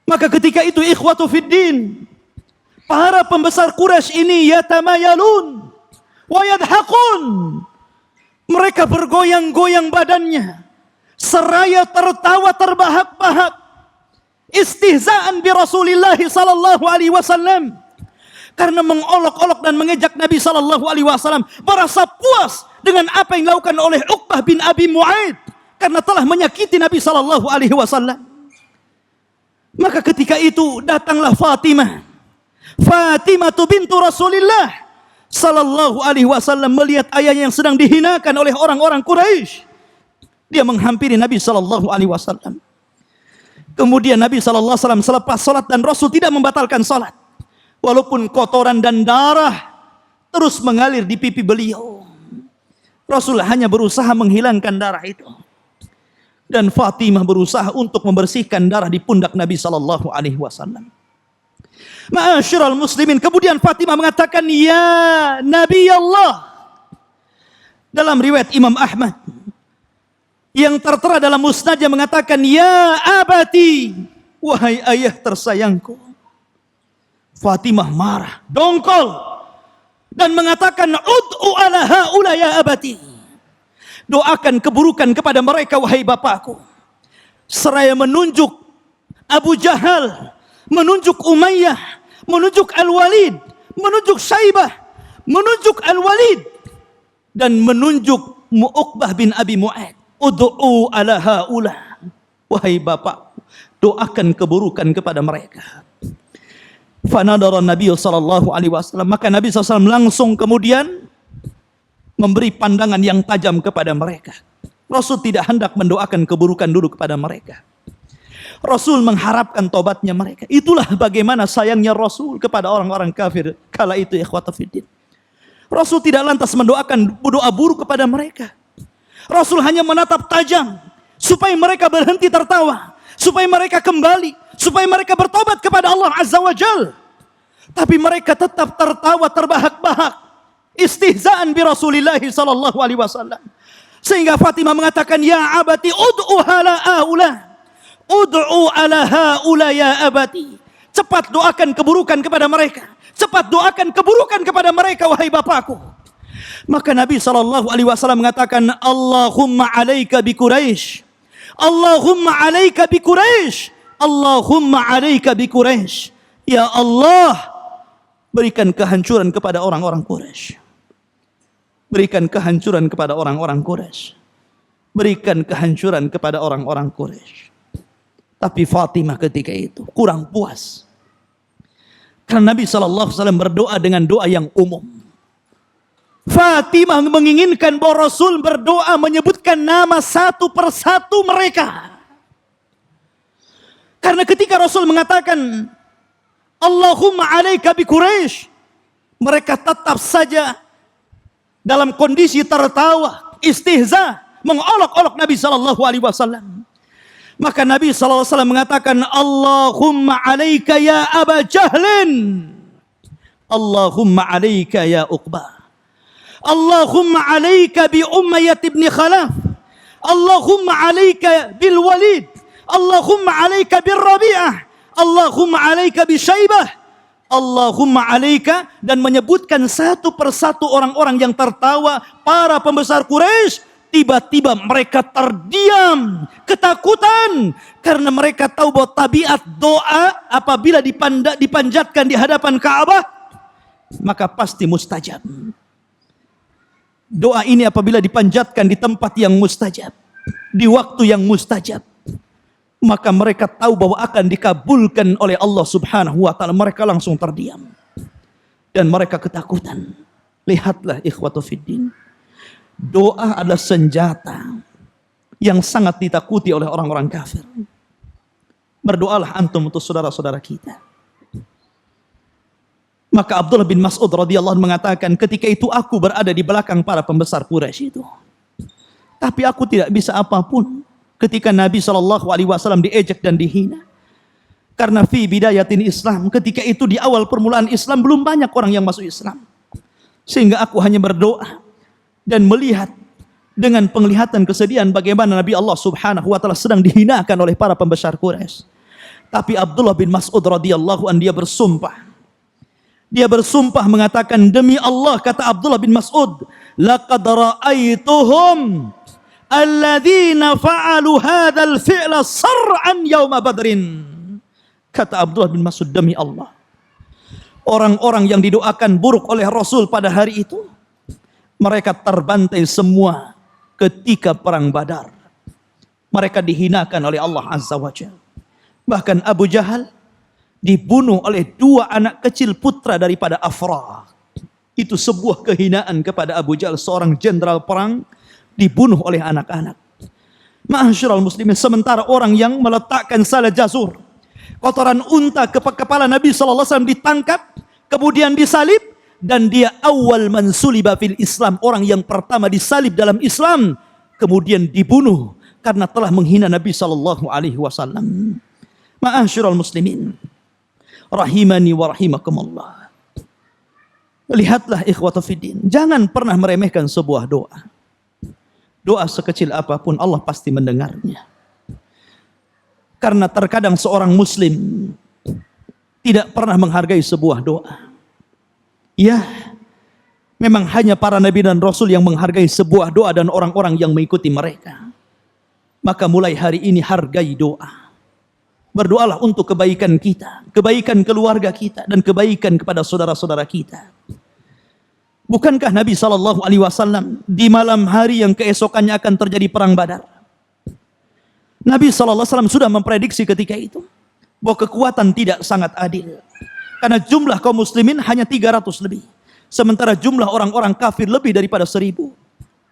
Maka ketika itu ikhwatu fiddin, para pembesar Quraisy ini yatamayalun wa yadhaqun. Mereka bergoyang-goyang badannya seraya tertawa terbahak-bahak, istihzaan bi Rasulillah sallallahu alaihi wasallam, karena mengolok-olok dan mengejek Nabi sallallahu alaihi wasallam, merasa puas dengan apa yang dilakukan oleh Uqbah bin Abi Mu'aid karena telah menyakiti Nabi sallallahu alaihi wasallam. Maka ketika itu datanglah Fatimah bintu Rasulillah sallallahu alaihi wasallam, melihat ayahnya yang sedang dihinakan oleh orang-orang Quraisy. Dia menghampiri Nabi sallallahu alaihi wasallam. Kemudian Nabi sallallahu alaihi wasallam selepas salat, dan Rasul tidak membatalkan salat walaupun kotoran dan darah terus mengalir di pipi beliau. Rasul hanya berusaha menghilangkan darah itu. Dan Fatimah berusaha untuk membersihkan darah di pundak Nabi sallallahu alaihi wasallam. Ma'asyiral muslimin, kemudian Fatimah mengatakan, "Ya Nabi Allah." Dalam riwayat Imam Ahmad yang tertera dalam musnadnya mengatakan, "Ya abati," wahai ayah tersayangku. Fatimah marah, dongkol, dan mengatakan, "Ud'u ala haula ya abati." Doakan keburukan kepada mereka wahai bapakku. Seraya menunjuk Abu Jahal, menunjuk Umayyah, menunjuk Al-Walid, menunjuk Syaibah, menunjuk Al-Walid, dan menunjuk Uqbah bin Abi Mu'aid. Ud'u ala haula, wahai bapakku, doakan keburukan kepada mereka. Fanadara Nabi sallallahu alaihi wasallam, maka Nabi SAW langsung kemudian memberi pandangan yang tajam kepada mereka. Rasul tidak hendak mendoakan keburukan dulu kepada mereka. Rasul mengharapkan tobatnya mereka. Itulah bagaimana sayangnya Rasul kepada orang-orang kafir kala itu, ikhwata fiddin. Rasul tidak lantas mendoakan doa buruk kepada mereka. Rasul hanya menatap tajam supaya mereka berhenti tertawa, supaya mereka kembali, supaya mereka bertobat kepada Allah Azza wa Jalla. Tapi mereka tetap tertawa terbahak-bahak, istihzaan bi Rasulillah sallallahu alaihi wasallam. Sehingga Fatimah mengatakan, "Ya abati ud'u ala haula, ud'u ala haula ya abati." Cepat doakan keburukan kepada mereka. Cepat doakan keburukan kepada mereka, wahai bapakku. Maka Nabi SAW mengatakan, Allahumma alaika bi Quraisy. Allahumma alaika bi Quraisy. Allahumma alaika bi Quraisy. Ya Allah, berikan kehancuran kepada orang-orang Quraisy. Berikan kehancuran kepada orang-orang Quraisy. Berikan kehancuran kepada orang-orang Quraisy. Tapi Fatimah ketika itu kurang puas. Karena Nabi SAW berdoa dengan doa yang umum. Fatimah menginginkan bahwa Rasul berdoa menyebutkan nama satu persatu mereka. Karena ketika Rasul mengatakan Allahumma alaika bi Quraisy, mereka tetap saja dalam kondisi tertawa, istihza, mengolok-olok Nabi SAW. Maka Nabi SAW mengatakan Allahumma alaika ya Aba Jahlin, Allahumma alaika ya Uqbah, Allahumma alaika bi Umayyah ibn Khalaf, Allahumma alaika bil Walid, Allahumma alaika bil Rabi'ah, Allahumma alaika bi Syaibah, Allahumma alaika, dan menyebutkan satu persatu orang-orang yang tertawa, para pembesar Quraisy. Tiba-tiba mereka terdiam, ketakutan, karena mereka tahu bahwa tabiat doa apabila dipanjatkan di hadapan Ka'bah, maka pasti mustajab. Doa ini apabila dipanjatkan di tempat yang mustajab, di waktu yang mustajab, maka mereka tahu bahwa akan dikabulkan oleh Allah Subhanahu wa ta'ala. Mereka langsung terdiam dan mereka ketakutan. Lihatlah ikhwatu fiddin, doa adalah senjata yang sangat ditakuti oleh orang-orang kafir. Berdoalah antum untuk saudara-saudara kita. Maka Abdullah bin Mas'ud radhiyallahu anhu mengatakan, ketika itu aku berada di belakang para pembesar Quraisy itu. Tapi aku tidak bisa apapun ketika Nabi SAW diejek dan dihina. Karena fi bidayatin Islam, ketika itu di awal permulaan Islam belum banyak orang yang masuk Islam. Sehingga aku hanya berdoa dan melihat dengan penglihatan kesedihan bagaimana Nabi Allah Subhanahu wa ta'ala sedang dihinakan oleh para pembesar Quraisy. Tapi Abdullah bin Mas'ud radhiyallahu anhu dia bersumpah mengatakan, demi Allah, kata Abdullah bin Mas'ud, laqad ra'aituhum alladzina fa'alu hadzal fi'la sar'an yauma badrin. Kata Abdullah bin Mas'ud, demi Allah, orang-orang yang didoakan buruk oleh Rasul pada hari itu, mereka terbantai semua ketika perang Badar. Mereka dihinakan oleh Allah Azza wa Jalla. Bahkan Abu Jahal dibunuh oleh dua anak kecil putra daripada Afra. Itu sebuah kehinaan kepada Abu Jahal, seorang jenderal perang dibunuh oleh anak-anak. Ma'asyiral muslimin, sementara orang yang meletakkan salah jazur, kotoran unta ke kepala Nabi SAW ditangkap, kemudian disalib, dan dia awal man suliba fil Islam, orang yang pertama disalib dalam Islam, kemudian dibunuh karena telah menghina Nabi SAW. Ma'asyiral muslimin, rahimani wa rahimakumullah. Lihatlah ikhwata fiddin, jangan pernah meremehkan sebuah doa. Doa sekecil apapun Allah pasti mendengarnya. Karena terkadang seorang muslim tidak pernah menghargai sebuah doa. Ya, memang hanya para nabi dan rasul yang menghargai sebuah doa dan orang-orang yang mengikuti mereka. Maka mulai hari ini hargai doa. Berdoalah untuk kebaikan kita, kebaikan keluarga kita, dan kebaikan kepada saudara-saudara kita. Bukankah Nabi SAW di malam hari yang keesokannya akan terjadi perang Badar, Nabi SAW sudah memprediksi ketika itu bahwa kekuatan tidak sangat adil. Karena jumlah kaum muslimin hanya 300 lebih. Sementara jumlah orang-orang kafir lebih daripada 1000.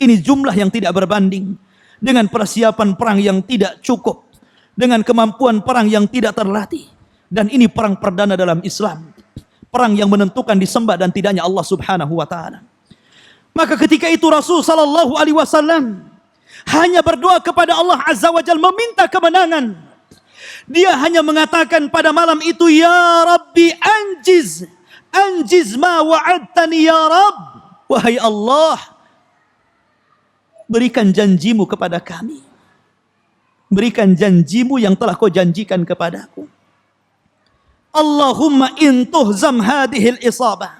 Ini jumlah yang tidak berbanding dengan persiapan perang yang tidak cukup, dengan kemampuan perang yang tidak terlatih. Dan ini perang perdana dalam Islam. Perang yang menentukan disembah dan tidaknya Allah Subhanahu wa ta'ala. Maka ketika itu Rasul sallallahu alaihi wasallam hanya berdoa kepada Allah Azza wa Jalla meminta kemenangan. Dia hanya mengatakan pada malam itu, ya Rabbi anjiz ma wa'adtani ya Rabb. Wahai Allah, berikan janjimu kepada kami. Berikan janjimu yang telah kau janjikan kepadaku. Allahumma in tuhzam hadhil isabah.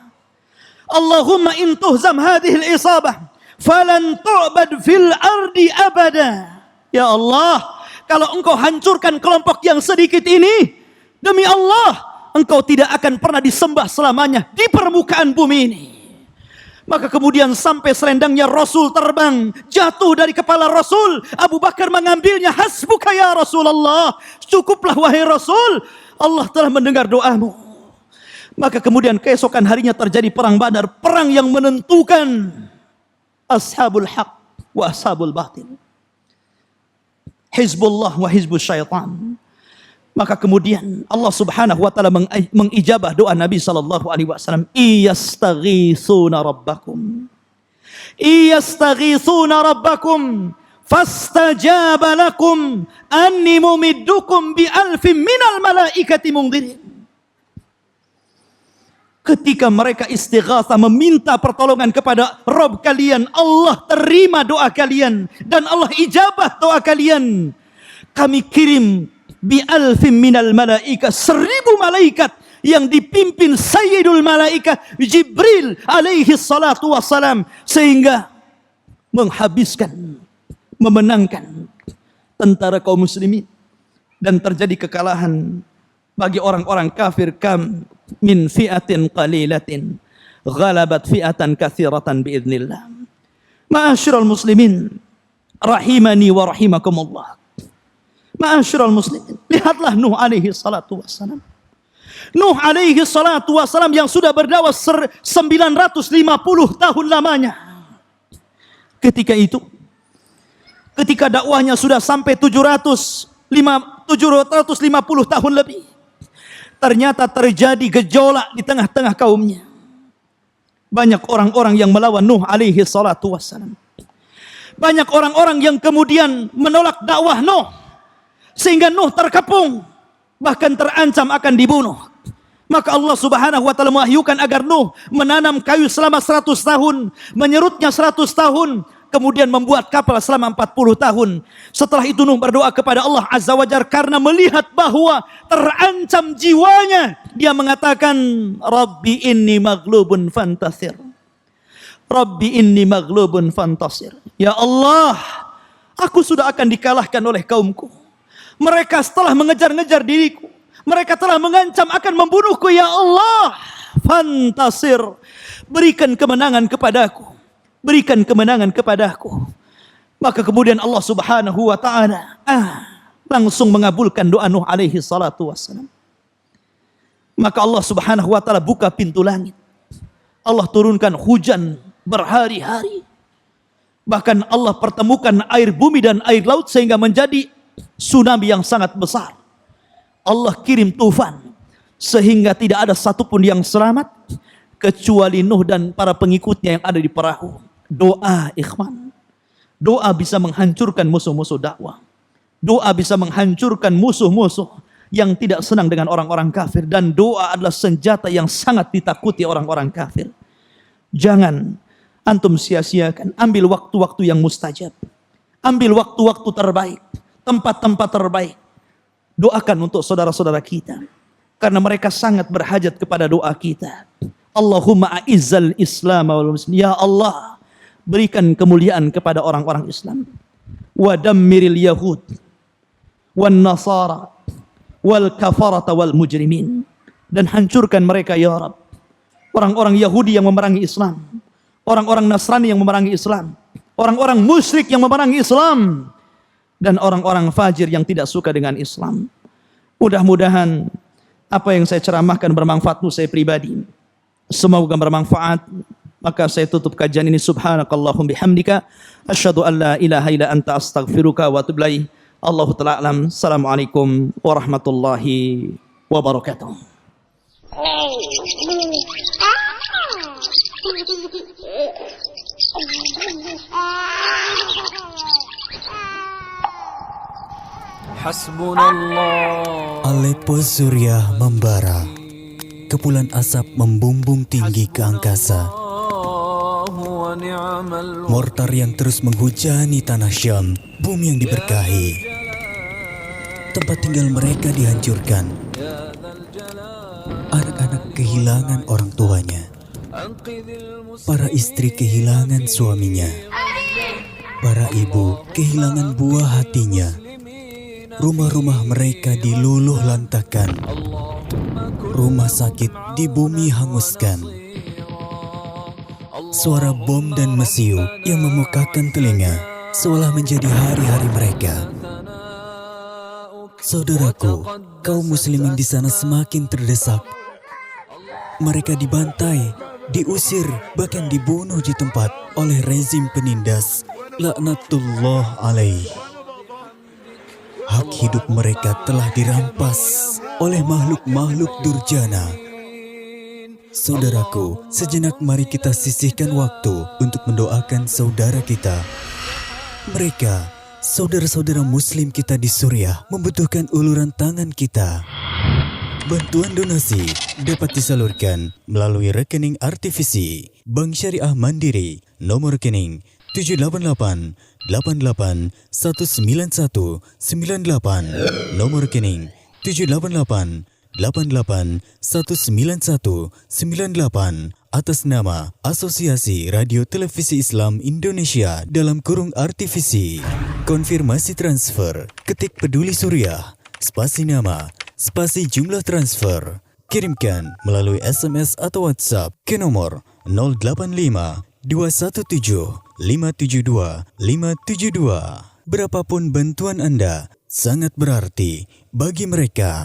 Allahumma in tuhzam hadhil isabah falan tu'bad fil ardi abada. Ya Allah, kalau engkau hancurkan kelompok yang sedikit ini, demi Allah, engkau tidak akan pernah disembah selamanya di permukaan bumi ini. Maka kemudian sampai selendangnya Rasul terbang, jatuh dari kepala Rasul. Abu Bakar mengambilnya. Hasbuka ya Rasulullah, cukuplah wahai Rasul, Allah telah mendengar doamu. Maka kemudian keesokan harinya terjadi perang Badar, perang yang menentukan ashabul haq wa ashabul batil, Hizbullah wa hizbus syaitan. Maka kemudian Allah Subhanahu wa taala mengijabah doa Nabi sallallahu alaihi wasallam, iyastaghitsuna rabbakum fastajaba lakum anni mumiddukum bi alfin minal malaikati munzirin. Ketika mereka istighatsah, meminta pertolongan kepada Rabb kalian, Allah terima doa kalian dan Allah ijabah doa kalian. Kami kirim bi alfin minal malaika, 1000 malaikat yang dipimpin Sayyidul Malaika Jibril alaihi salatu wassalam, sehingga menghabiskan, memenangkan tentara kaum muslimin, dan terjadi kekalahan bagi orang-orang kafir. Kam min fi'atin qalilatin ghalabat fi'atan katsiratan biidznillah. Ma'asyiral muslimin rahimani wa rahimakumullah. Ma'asyiral muslimin, lihatlah Nuh alaihi salatu wassalam. Nuh alaihi salatu wassalam yang sudah berdakwah 950 tahun lamanya. Ketika itu, ketika dakwahnya sudah sampai 750 tahun lebih, ternyata terjadi gejolak di tengah-tengah kaumnya. Banyak orang-orang yang melawan Nuh alaihi salatu wassalam. Banyak orang-orang yang kemudian menolak dakwah Nuh, sehingga Nuh terkepung, bahkan terancam akan dibunuh. Maka Allah Subhanahu wa taala mewahyukan agar Nuh menanam kayu selama 100 tahun, menyerutnya 100 tahun, kemudian membuat kapal selama 40 tahun. Setelah itu Nuh berdoa kepada Allah Azza wa Jalla karena melihat bahwa terancam jiwanya. Dia mengatakan, Rabbi inni maghlubun fantasir. Rabbi inni maghlubun fantasir. Ya Allah, aku sudah akan dikalahkan oleh kaumku. Mereka setelah mengejar-ngejar diriku, mereka telah mengancam akan membunuhku. Ya Allah, fantasir, berikan kemenangan kepadaku, berikan kemenangan kepadaku. Maka kemudian Allah Subhanahu wa taala langsung mengabulkan doa Nuh alaihi salatu wassalam. Maka Allah Subhanahu wa taala buka pintu langit. Allah turunkan hujan berhari-hari. Bahkan Allah pertemukan air bumi dan air laut sehingga menjadi tsunami yang sangat besar. Allah kirim tufan sehingga tidak ada satupun yang selamat kecuali Nuh dan para pengikutnya yang ada di perahu. Doa, ikhwan, doa bisa menghancurkan musuh-musuh dakwah. Doa bisa menghancurkan musuh-musuh yang tidak senang dengan orang-orang kafir, dan doa adalah senjata yang sangat ditakuti orang-orang kafir. Jangan antum sia-siakan, ambil waktu-waktu yang mustajab, ambil waktu-waktu terbaik, tempat-tempat terbaik. Doakan untuk saudara-saudara kita, karena mereka sangat berhajat kepada doa kita. Allahumma a'izzal Islam wal muslimin. Ya Allah, berikan kemuliaan kepada orang-orang Islam. Wa dammiril yahud wan nasara wal kafarata wal mujrimin. Dan hancurkan mereka ya Rabb. Orang-orang Yahudi yang memerangi Islam, orang-orang Nasrani yang memerangi Islam, orang-orang musyrik yang memerangi Islam, dan orang-orang fajir yang tidak suka dengan Islam. Mudah-mudahan apa yang saya ceramahkan bermanfaat untuk saya pribadi. Semoga bermanfaat. Maka saya tutup kajian ini. Subhanakallahum bihamdika asyhadu an la ilaha illa anta astaghfiruka wa atubu ilaik. Allahu ta'ala alam. Assalamualaikum warahmatullahi wabarakatuh. Hasbunallah. Aleppo Suriah membara, kepulan asap membumbung tinggi ke angkasa. Mortar yang terus menghujani tanah Syam, bumi yang diberkahi. Tempat tinggal mereka dihancurkan. kehilangan orang tuanya. Para istri kehilangan suaminya. Para ibu kehilangan buah hatinya. Rumah-rumah mereka diluluh lantakan. Rumah sakit di bumi hanguskan. Suara bom dan mesiu yang memekakan telinga seolah menjadi hari-hari mereka. Saudaraku, kaum muslimin di sana semakin terdesak. Mereka dibantai, diusir, bahkan dibunuh di tempat oleh rezim penindas. Laknatullah alaih. Hak hidup mereka telah dirampas oleh makhluk-makhluk durjana. Saudaraku, sejenak mari kita sisihkan waktu untuk mendoakan saudara kita. Mereka, saudara-saudara muslim kita di Suriah, membutuhkan uluran tangan kita. Bantuan donasi dapat disalurkan melalui rekening RTVC Bank Syariah Mandiri, nomor rekening 788-88-19198, nomor rekening 788-88-19198, atas nama Asosiasi Radio Televisi Islam Indonesia dalam kurung RTVC. Konfirmasi transfer, ketik peduli Suriah, spasi nama, spasi jumlah transfer. Kirimkan melalui SMS atau WhatsApp ke nomor 085 217 572 572. Berapapun bantuan Anda sangat berarti bagi mereka.